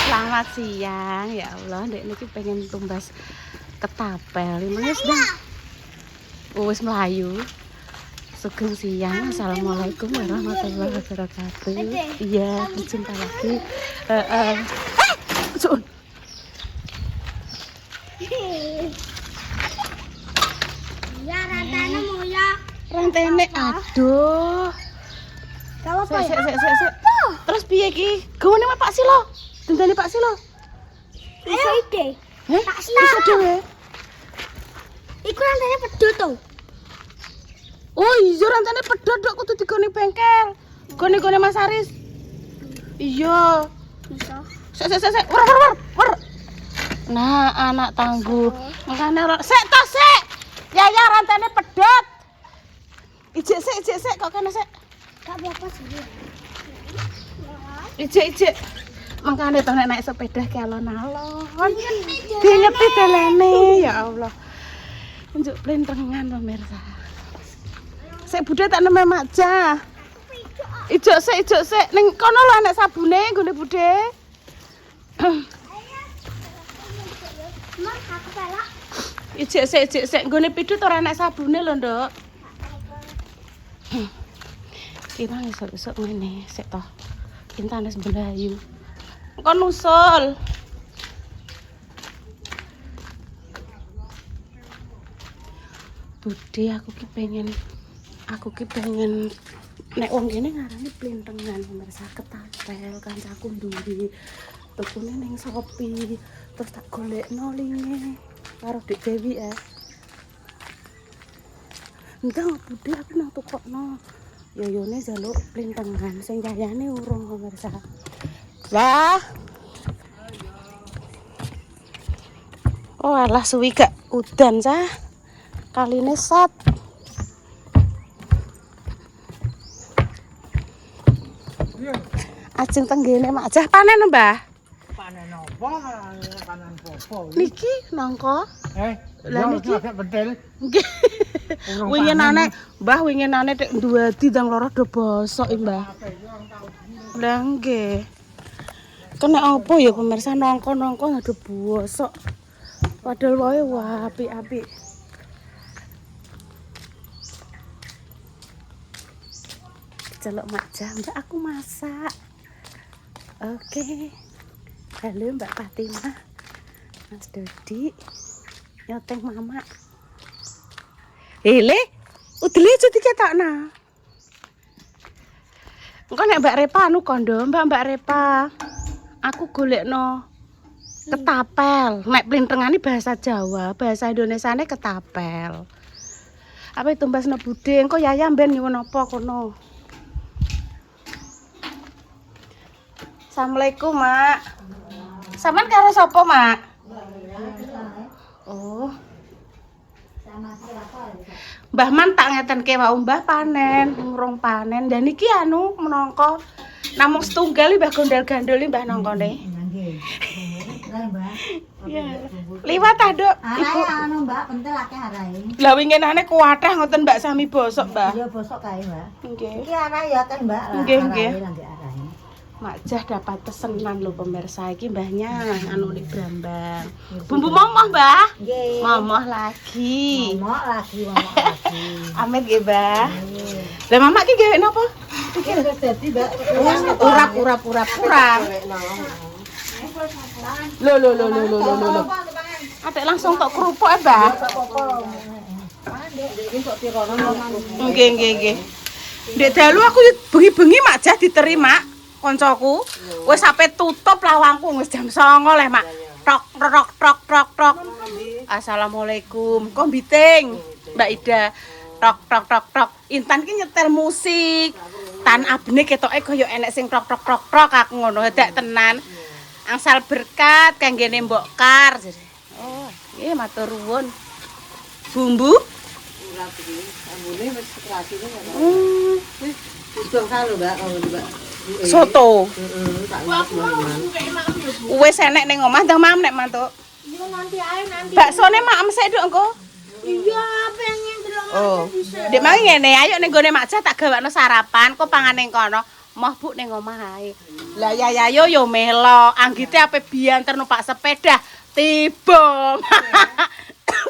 Selamat siang, ya Allah. Dek niki pengen tumbas ketapel. Emangnya sudah wis melayu. Sugeng siang. Assalamualaikum warahmatullahi wabarakatuh. Iya, berjumpa lagi. Sun. Ya rantainya mau ya. Rantene aduh. Kalau apa ya? Sik. Terus piye ki? Gawone Pak Silo. Dendane Pak Silo. Ayo ide. Pak Silo. Iso dhewe. Iku rantainya pedot to. Oh iya rantene pedhot kok kudu digone bengkel. Gone Mas Aris. Iya. Bisa. Sik. Wer. Nah, anak tangguh. Makane sik to sik. Ya rantene pedhot. Ijik sik kok kene sik. Gak apa-apa sih. Ijik. Makane to nek naik sepeda ki alon-alon. Diingeti dalane ya Allah. Njuk plentengan pemirsa. Sik budhe tak neme makja. Ijik sik. Ning kono lho anak sabune nggone budhe. Mas aku pelak. Ijik sik. Nggone pidhut ora anak sabune lho, Nduk. Kira esuk-esuk ngene sik toh. Intan wis mblayu. Engko nusul. Budhe aku ki pengen nek wong kene ngarani plintengan pemirsa ketapel kancaku nduri. Tukune ning Shopee terus tak golekno linge karo Dik Dewi ya. Entah budhe aku nang tukokno. Yoyone jaluk plintengan sing kayane urung pemirsa. Lah. Oh alah suwi gak udan cah. Kaline sat. Ajeng tenggene makjah panen, Mbah. Panen apa? Panen popo. Niki nangka. Lah niki? niki agak bedel. Nggih. Winginane, Mbah winginane tek nduwadi tang loro do bosok, Mbah. Lah nggih. Kena apa ya pemirsa nangka ado bosok. Padahal wae wah apik-apik. Celok makjah, Mbak aku masak. Oke. Halo Mbak Fatimah. Mas Dodi. Nyoteng mama. Le, udele aja diketokno. Engko nek Mbak Repa anu kondo, Mbak Repa. Aku golekno ketapel. Nek plintengane bahasa Jawa, bahasa Indonesiane ketapel. Apa tumbasno budhe, engko Yaya mben nyuwun apa kono. Assalamualaikum, Mak. Sampeyan karo sapa, Mak? Oh. Mbah Man tak ngetenke wae Mbah panen, ngurung panen. Dan iki anu menangka namung setunggal Mbah gondal-gandul Mbah nangkone. Nggih. Lah, Mbak. Iya. Liwat ta, Duk? Ibu. Arahe anu, Mbak, pentil akeh arahe. Lah winginane kuwathah ngoten Mbak sami bosok, Mbah. Ya bosok kae, Mbak. Nggih. Iki arahe ya kan, Mbak. Nggih. Arahe arahe. Makjah dapat pesenan lho pemirsa iki mbahnya anu nek Brambang. Bumbu momoh, Mbah. Nggih. Momoh lagi. Momok lagi. Amit nggih, Mbah. Lah Mama ki gawe napa? Iki wis dadi, Mbak. Urap. Lho. Atik langsung tok kerupuk ya, Mbah. Nggih. Ndek dalu aku bengi-bengi makjah diterima koncoku. Wis sampe tutup lawangku wis jam 09.00 leh, Mak. Tok. Assalamualaikum. Kok biting, Mbak Ida. Tok. Intan ki nyetel musik. Tan abene ketoke kaya enek sing tok aku ngono dak tenan. Angsal berkat kanggene Mbok Kar. Oh, nggih matur nuwun. Bumbu? Ora iki, ambune wis kreasine ngono. Udang salo, Mbak, Mbak. Soto. Tak ngomong. Wis enek ning omah ndang mam nek mantuk. Yo nanti ae nanti. Baksone mak sik Duk engko. Iya, pengen delok Oh. Ndek mangi ngene, ayo ning gone makjah tak gawakno sarapan, kok pangan ning kono. Mah Bu ning omah ae. Lah Yayayo yo melo, anggite ape bianter numpak sepeda tiba.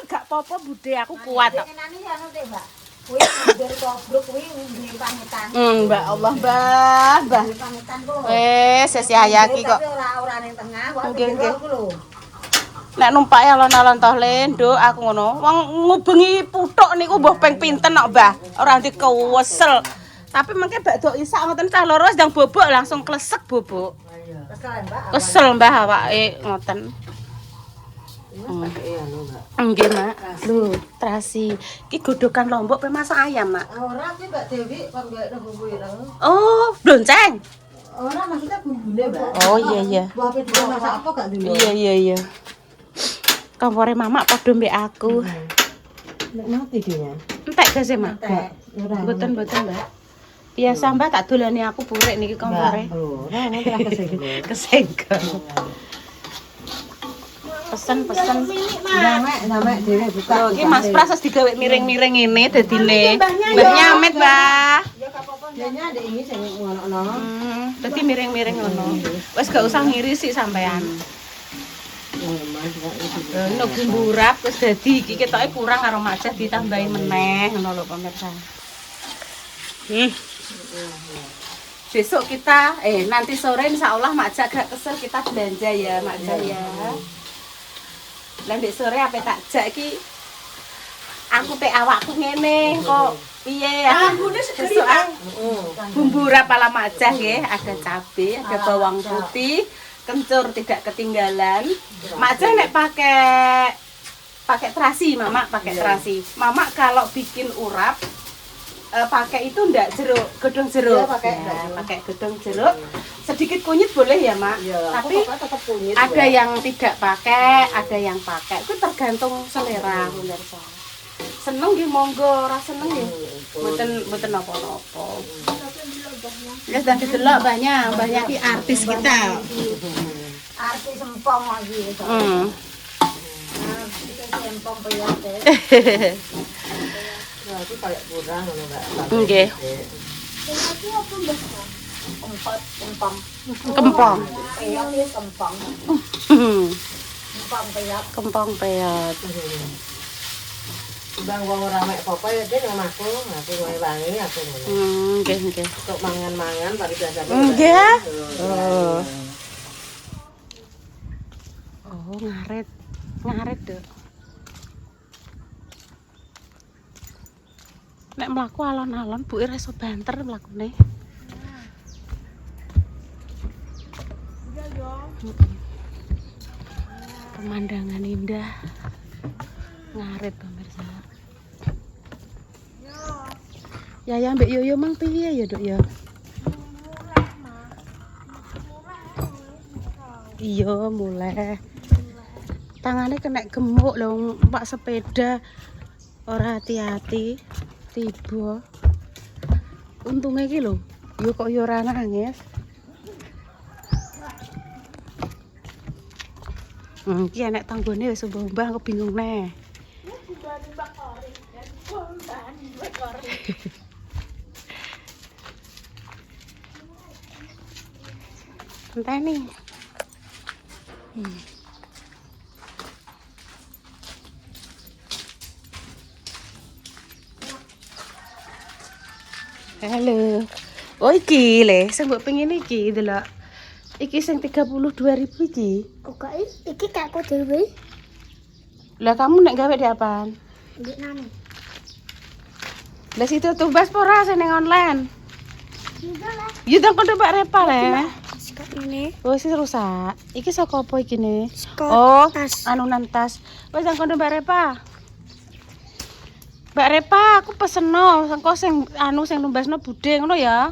Gak apa-apa Bude, aku kuat kok. Nani ya anu teh, Mbak. Kuwi ndur kobruk kuwi duwe pamitan. Mbak Allah, Mbah. Duwe pamitan kok. Wes Yayaki kok. Tapi ora ning tengah, wae Nggih, nggih. aku lho. Nek numpak alon-alon toh Lendo aku ngono. Wong ngubengi puthuk niku mbuh ping pinten kok, Mbah. Ora ndek kewesel. Tapi mengke bakdo isak ngoten cah loro ndang bobok langsung klesek bobok. Kesel, Mbak. Kesel Mbah awake ngoten. Pakai anu, Mbak. Nggih, Mak. Lho, terasi. Iki godhogan lombok pe masak ayam, Mak. Ora ki Mbak Dewi kon gak bumbu ireng. Oh, blonceng. Ora maksudnya bumbune, Mbak. Oh, iya. Buah apa masak apa gak dulu? Iya. Kompore Mamak padha mbek aku. Nek mati dia. Entek gak sih, Mak? Ora. Mboten, Mbak. Biasa Mbak tak dolani aku purek niki kompore. Ora nanti lah kesegel. Kesenggol. Pesen. Namek dhewe buka. Lho, iki Mas Pras wis digawe miring-miring ngene dadine. Mbah nyamet, Mbah. Dene ada ini sing ngono-ngono. Dadi miring-miring ngono. Wis gak usah ngirisi sampean. Ono bumburap wis dadi iki ketoke kurang karo macet ditambahi meneh ngono lho pemirsa. Besok kita nanti sore insyaallah Mak Jak gak kesel kita belanja ya Mak Jak ya. Lah ndek sore ape tak jak iki aku teh awakku ngene kok piye ya. Besok bumbu rap ala Mak Jak nggih, ada cabe, ada bawang putih, kencur tidak ketinggalan. Mak Jak nek pakai terasi, Mamak pakai terasi. Mamak kalau bikin urap pakai itu ndak jeruk, gedung jeruk. Ya, pakai gedung jeruk. Sedikit kunyit boleh ya, Mak. Ya, Tapi tetap kunyit. ada yang tidak pakai, ada yang pakai. Itu tergantung selera, pemirsa. Seneng nggih monggo, ora seneng nggih. Mboten napa-napa. Ya dan didelok banyak ki artis kita. Arti sempong lagi itu. Sempong peyate. Nah, itu kayak kurang ngono, Mbak. Nggih. Iki apa, Mbak? Empong. Kempong. Peyate sempong. Empong peyat. Kempong peyot. Bang wong ora mek apa ya dene omahku, aku wae wangi aku ngono. Nggih. Untuk mangan-mangan bari biasa. Nggih. Oh, ngaret. Ngaret, Dok. Nek mlaku alon-alon Bu ira iso banter mlakune. Pemandangan indah. Ngaret pemirsa. Ya mbek Yoyo mang piye ya, Dok ya? Iya, mulai. Tangannya kena gemuk lho, Pak sepeda. Ora hati-hati. Tiba. Untungnya iki lho, yo kok yo ora nangis. Iki anak tanggone wis mbah aku bingung neh. Entah nih. Halo. Oh iki le, sing mbok pengen iki delok. Iki sing 32.000 iki. Kok iki kakku dhewe. Lah kamu nek gawe di apaan? Ndek nani. Lah situ tumbas ora sing ning online. Juga lah. Yo tak kono Mbak Repa le. Sikap ini. Oh sing rusak. Iki saka apa iki ne? Saka Oh, tas. anunan tas. Wis tak kono Mbak Repa. Mbak Repa, aku peseno sangko sing sing numbasno budhe ngono ya.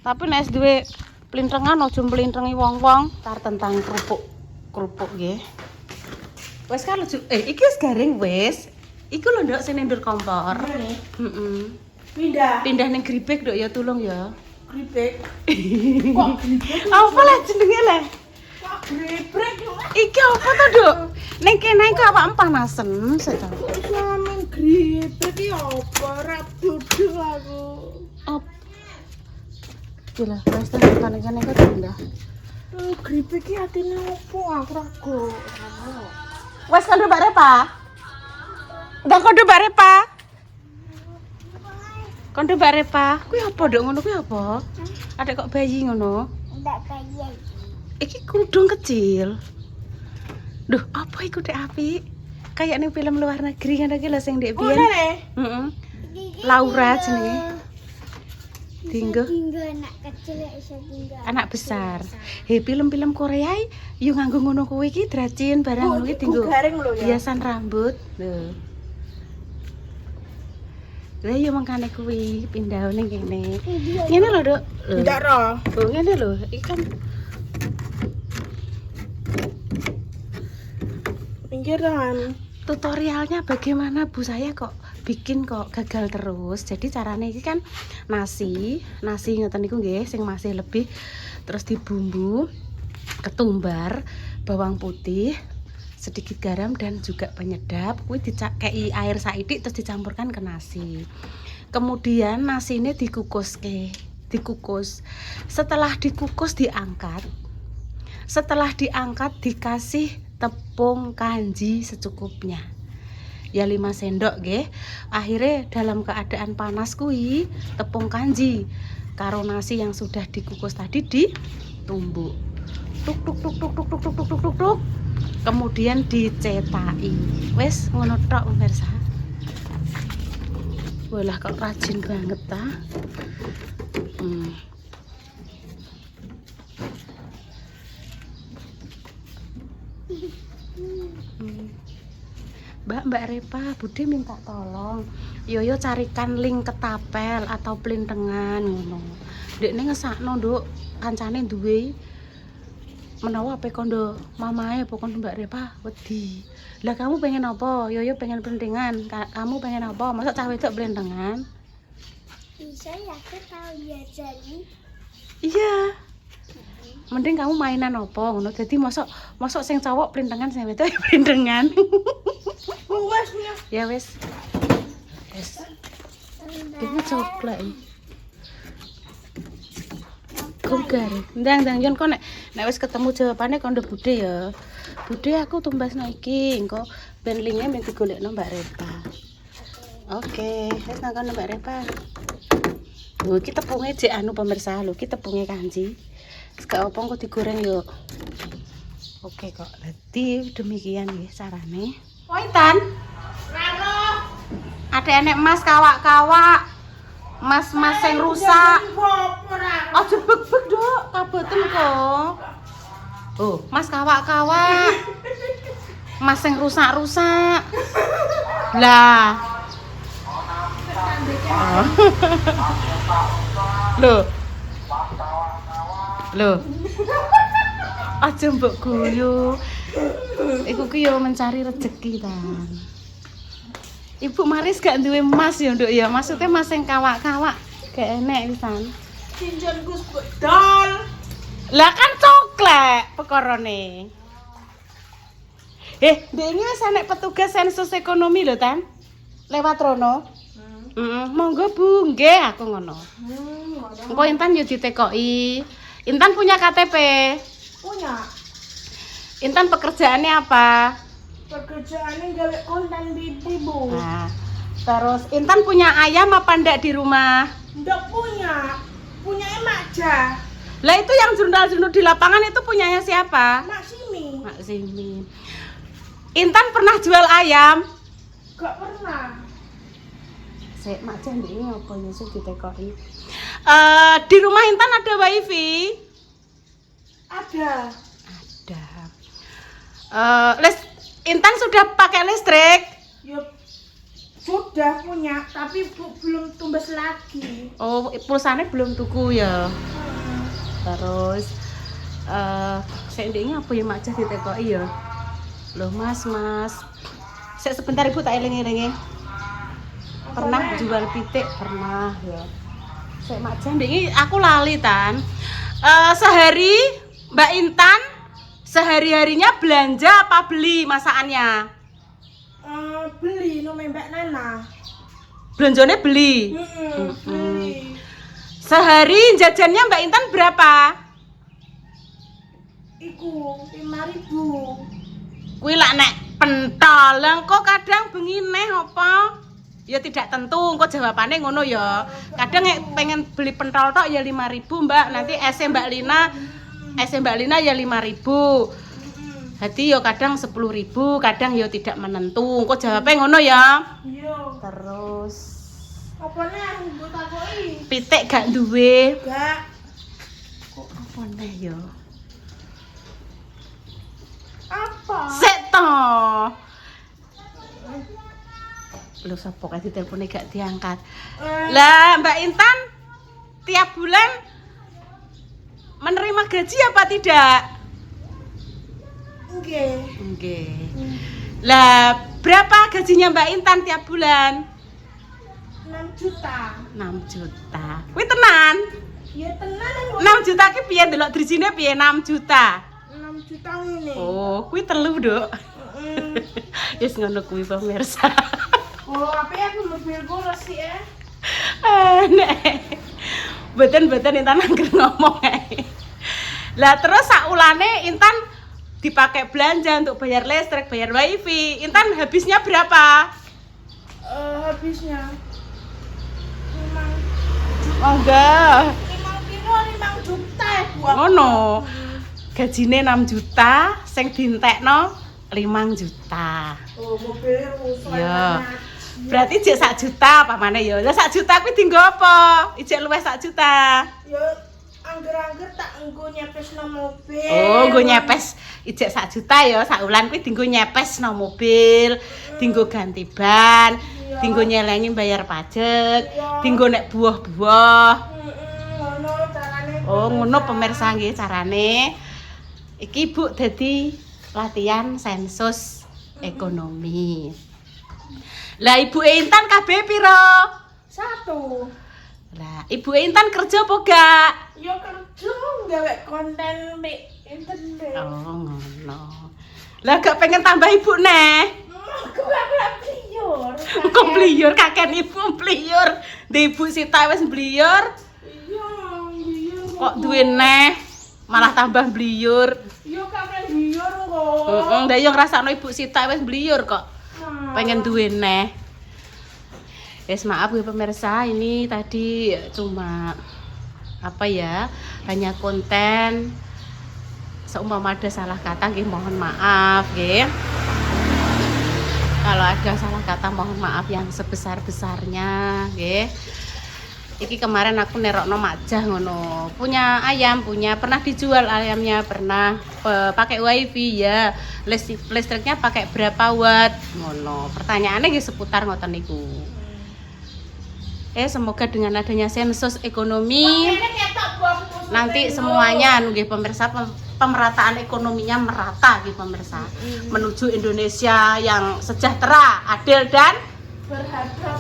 Tapi nek duwe plintengan aja mlintrengi wong-wong tar tentang kerupuk nggih. Wis kan lucu. Iki wis garing wis. Iku lho Nduk sing ndur kompor. Heeh. Pindah ning gribek Nduk ya tulung ya. Kripik. Apa lah jenenge le? Kripik yo. Iki apa to, Nduk? Ning kene kok awak panasen seto. Ngomong kripik iki apa? Ora duduk aku. Gila, wis tekan kene kok pindah. Gripe iki atine opo aku rago. Wes kandho Mbak Repa. Udah kandho Mbak Repa. Kandho Mbak Repa. Kuwi apa nduk ngono kuwi apa? Ada kok bayi ngono. Ndak kaya. Iki kudung kecil. Duh, apa iku dek apik? Kayak ning film luar negeri ngono iki lho sing ndek biyen. Heeh. Laura jenenge. Dinggo. Tinggal anak kecil iso tinggal. Anak besar. He film-film Korea yo nganggo ngono kuwi iki dracin barang ngono iki dinggo. Garing lho ya. Hiasan rambut. Lho. Lah yo mangkane kuwi pindah ning kene. Ngene lho, Dok. Ndak roh. Oh, ngene lho. Iki kan Pinggiran. tutorialnya bagaimana Bu, saya kok bikin kok gagal terus. Jadi caranya ini kan nasi ngoten niku nggih sing masih lebih, terus dibumbu ketumbar, bawang putih, sedikit garam dan juga penyedap. Kuwi dicakei air saidik terus dicampurkan ke nasi. Kemudian nasi ini dikukus. Setelah dikukus diangkat. Setelah diangkat dikasih tepung kanji secukupnya. Ya 5 sendok nggih. Akhirnya dalam keadaan panas kuwi tepung kanji karo nasi yang sudah dikukus tadi ditumbuk. Tuk tuk tuk tuk tuk tuk tuk tuk tuk tuk tuk. Kemudian dicetaki. Wis ngono tok pemirsa. Walah kok rajin banget ta. Mbak Repa, Bude minta tolong Yoyo carikan link ketapel atau plintengan ngono. Dekne ngesakno nduk, kancane duwe menawa ape kondo mamae apa kondo Mbak Repa wedi. Lah kamu pengen apa? Yoyo pengen plintengan. Kamu pengen apa? Masa cah wedok plintengan? Bisa ya aku tahu ya jadi. Iya. Mending kamu mainan apa ngono. Dadi mosok sing cowok plintengan sing wedok plintengan. Wes punya. Ya wes. Wes. Ini coklat. Kugar. Ndang yen kok nek wis ketemu jawabane kok ndek Bude ya. Bude aku tumbasno iki, engko ben linge men digolekno Mbak Repa. Oke, wis nang kono Mbak Repa. Lho iki tepunge jek anu pemirsa, lho iki tepunge kanji. Wis gak apa engko digoreng yuk. Oke kok. Dadi demikian nggih carane. Waitan. Raro. Ada enek mas kawak-kawak. Mas-mas sing rusak. Aja beg-beg, Dok. Kaboten kok. Oh, mas kawak-kawak. Mas sing rusak-rusak. Lah. Oh. Loh. Aja mbok guyu. Iku ki yo mencari rezeki ta. Ibu Maris gak duwe emas ya, Nduk ya. Maksudnya mas sing kawak-kawak gak enek pisan. Cincin Gus bedol. Lah kan coklat pekorone. Ndek iki wis enek petugas sensus ekonomi lho, Tan. Lewat rono. Monggo Bu, nggih aku ngono. Engko Intan yo ditekoki. Intan punya KTP. Punya. Intan pekerjaannya apa? Pekerjaannya gawe konten bibi, Bu. Nah, terus Intan punya ayam apa ndak di rumah? Ndak punya. Punyanya Makja. Lah itu yang jurnal-jurnal di lapangan itu punyanya siapa? Mak Simi. Mak Simi. Intan pernah jual ayam? Gak pernah. Sik, Mak Jan ini apa ya sing ditekoki? Di rumah Intan ada wifi? Ada. Ada. Intan sudah pakai listrik? Yup. Sudah punya, tapi belum tumbas lagi. Oh, pulsanya belum tuku ya. Terus saya ini apa ya Mak Jah ditekoki ya? Loh Mas. Saya sebentar Ibu tak eling-elingi. Pernah jual pitik? Pernah ya. Saya Mak Jah ini aku lali Tan. Sehari Mbak Intan sehari-harinya belanja apa beli masakannya? Beli nomor Mbak Nana. Belanjane beli. Beli. Sehari jajannya Mbak Intan berapa? Iku 5.000. Kuwi lak nek pentol, lah kok kadang bengi neh apa? Ya tidak tentu, kok jawabannya ngono ya. Kadang nek pengen beli pentol tok ya 5.000 Mbak. Nanti es Mbak Lina ya 5.000. Jadi yo kadang 10.000, kadang yo tidak menentu. Kok jawabnya ngono ya? Iya. Terus Apa nih yang mbok takoki? pitik gak duwe. Gak. Kok apa neh yo? Apa? Sik to. Lho sapa kae ditelepone gak diangkat. Lah Mbak Intan tiap bulan menerima gaji apa tidak? Nggih. Nggih. Lah berapa gajinya Mbak Intan tiap bulan? 6 juta. 6 juta. Kuwi tenan? Ya tenan 6 juta ki piye ndelok drisine piye 6 juta? 6 juta ngene. Oh, kuwi telu, Dok. Wis ngono kuwi pemirsa. Oh, apa ya aku mobilku resik ya? Nek. Mboten Intan angger ngomong ae. Lah terus sakulane Intan dipakai belanja untuk bayar listrik, bayar wifi. Intan habisnya berapa? Habisnya 5 Monggo. 5 juta ya Bu. Ngono. Gajine 6 juta, sing dientekno 5 juta. Oh, mobilnya rusak. Ya. Berarti jek 1 juta pamane ya. Lah 1 juta kuwi dienggo apa? Ijek luwih 1 juta. Ya angger-angger tak engko nyepesno mobil. Oh, nggo nyepes ijek 1 juta ya, sak wulan kuwi dienggo nyepesno mobil, dienggo ganti ban, dienggo nyelengi bayar pajak, dienggo nek buah-buah. Ngono carane. Oh, ngono pemirsa nggih carane. Iki Bu dadi latihan sensus ekonomi. Lah Ibu Intan kabeh pira? 1. Lah Ibu Intan kerja apa gak? Ya kerja gawe konten di internet. Oh, ngono. Lah gak pengen tambah Ibu neh? Aku gak prior. Kok bliyur kakek Ibu bliyur. Ndek Ibu Sita wis bliyur. Iya, iya. Kok duwe neh malah tambah bliyur. Iya kakek prior kok. Heeh, ndak yo ngrasakno Ibu Sita wis bliyur kok. Pengen duwe neh. Wes maaf ya pemirsa, ini tadi cuma apa ya, hanya konten. Seumpama ada salah kata nggih mohon maaf nggih. Kalau ada salah kata mohon maaf yang sebesar-besarnya nggih. Iki kemarin aku nerokno majah ngono. Punya ayam, pernah dijual ayamnya, pernah pakai wifi ya. Listriknya pakai berapa watt ngono. Pertanyaannya nggih seputar ngoten niku. Semoga dengan adanya sensus ekonomi nanti semuanya nggih pemirsa, pemerataan ekonominya merata nggih pemirsa. Menuju Indonesia yang sejahtera, adil dan Berhadap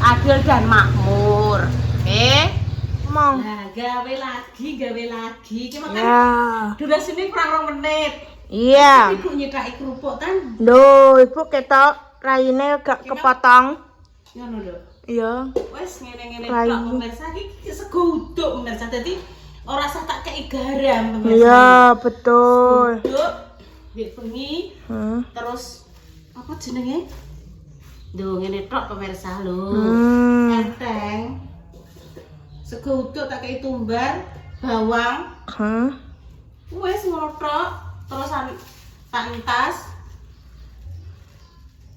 adil dan makmur. Oke? mau. Nah, gawe lagi. Ki makan. Ya. Durasine kurang 2 menit. Iya. Ibu nyedaki kerupuk kan? Duh, ibu ketok raine gak kepotong. Ngono lho. Iya. Wes ngene-ngene Rai. tok pemirsa iki sego uduk pemirsa. Dadi ora usah tak kei garam pemirsa. Iya, betul. Uduk nggih bengi Hmm. terus apa jenenge? Duh ngene tok pemirsa lho. Enteng. Sego uduk tak kei tumbar, bawang, wes ngono tok. Terus tak entas.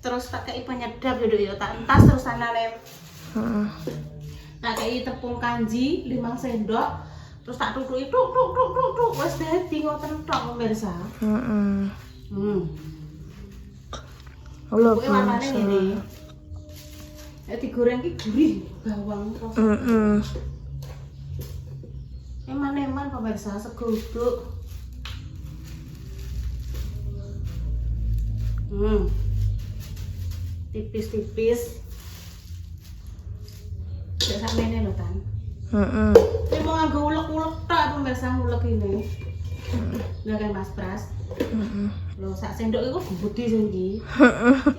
Terus tak kei penyedap ya tak entas terus anane. Tak kei tepung kanji 5 sendok. Terus tak tutuki tuk wes dadi ngoten tok pemirsa. Halo, Kuwi warnane ngene. Nek digoreng ki gurih bawang terus. Eman-eman pemirsa sego uduk. Tipis-tipis. Nek sakmene lho Tan. Ini mau nganggo ulek-ulek tok pemirsa ulek ini. Lah kan Mas Pras. Lho sak sendok iku gede sing iki.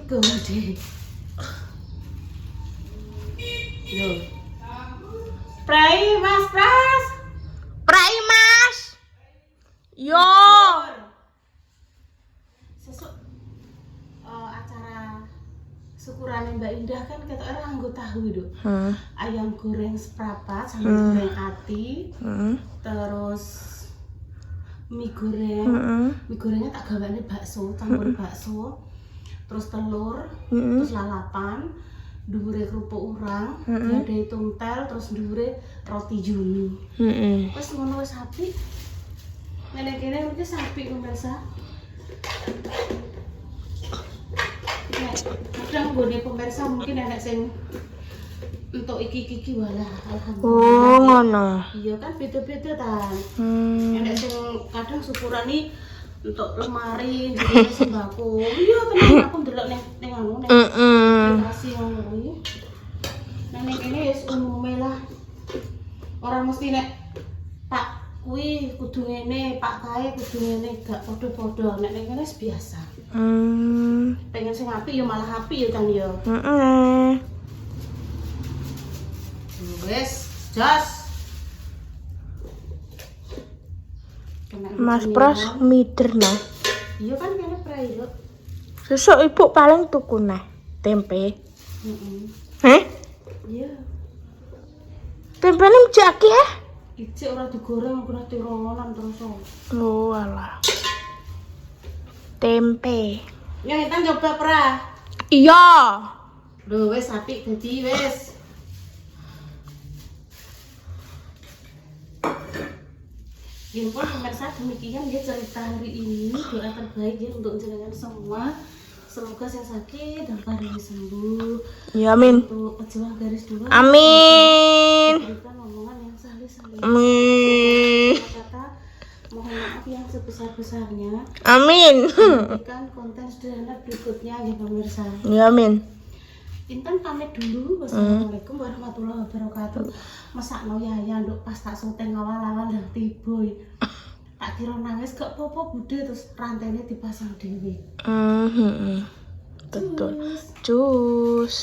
Gede. Lho. Prai Mas Pras. Prai Mas. Yo. Sesuk acara syukuran Mbak Indah kan ketoknya nganggo tahu itu. Ayam goreng seprapat sama goreng ati. Terus mie goreng. Mie gorengnya tak gawane bakso, campur bakso. Terus telur, terus lalapan, dhuwure kerupuk urang, ada tungtel, terus dhuwure roti juni. Wis ngono wis apik. Nek kene iki apik pemirsa. Kadang nggone pemirsa mungkin enek sing untuk iki walah alhamdulillah. Oh, ngono. Iya kan beda-beda ta. Enek sing kadang syukuran iki untuk lemari jadi sembako. Iya tenan aku ndelok ning anu ning aplikasi ngono kuwi. Ning kene wis umume lah. Ora mesti nek Pak kuwi kudu ngene, Pak kae kudu ngene, gak padha-padha. Nek ning kene wis biasa. Pengen sing apik ya malah apik ya kan ya. Wes, jos. Mas Pras mider nah. Iya kan kene prai lho. Sesuk ibu paling tuku neh tempe. Heeh. Iya. Tempene mjake ya? Ijek ora digoreng ora tirongonan terus. Oh alah. Tempe. Ya kita coba pra. Iya. Lho wis apik dadi wis. Ya pun pemirsa demikian ya cerita hari ini. Doa terbaik ya untuk jenengan semua. Semoga yang sakit dan paling sembuh. Ya amin. Untuk pejuang garis 2. Amin. Berikan omongan yang saleh-saleh. Amin. Kata mohon maaf yang sebesar-besarnya. Amin. Berikan konten sederhana berikutnya ya pemirsa. Ya amin. Intan pamit dulu. Wassalamualaikum warahmatullahi wabarakatuh. Masakno yaya nduk pas tak syuting awal-awal dan tiba. Tak kira nangis gak apa-apa budhe terus rantainya dipasang dhewe. Betul. Cus.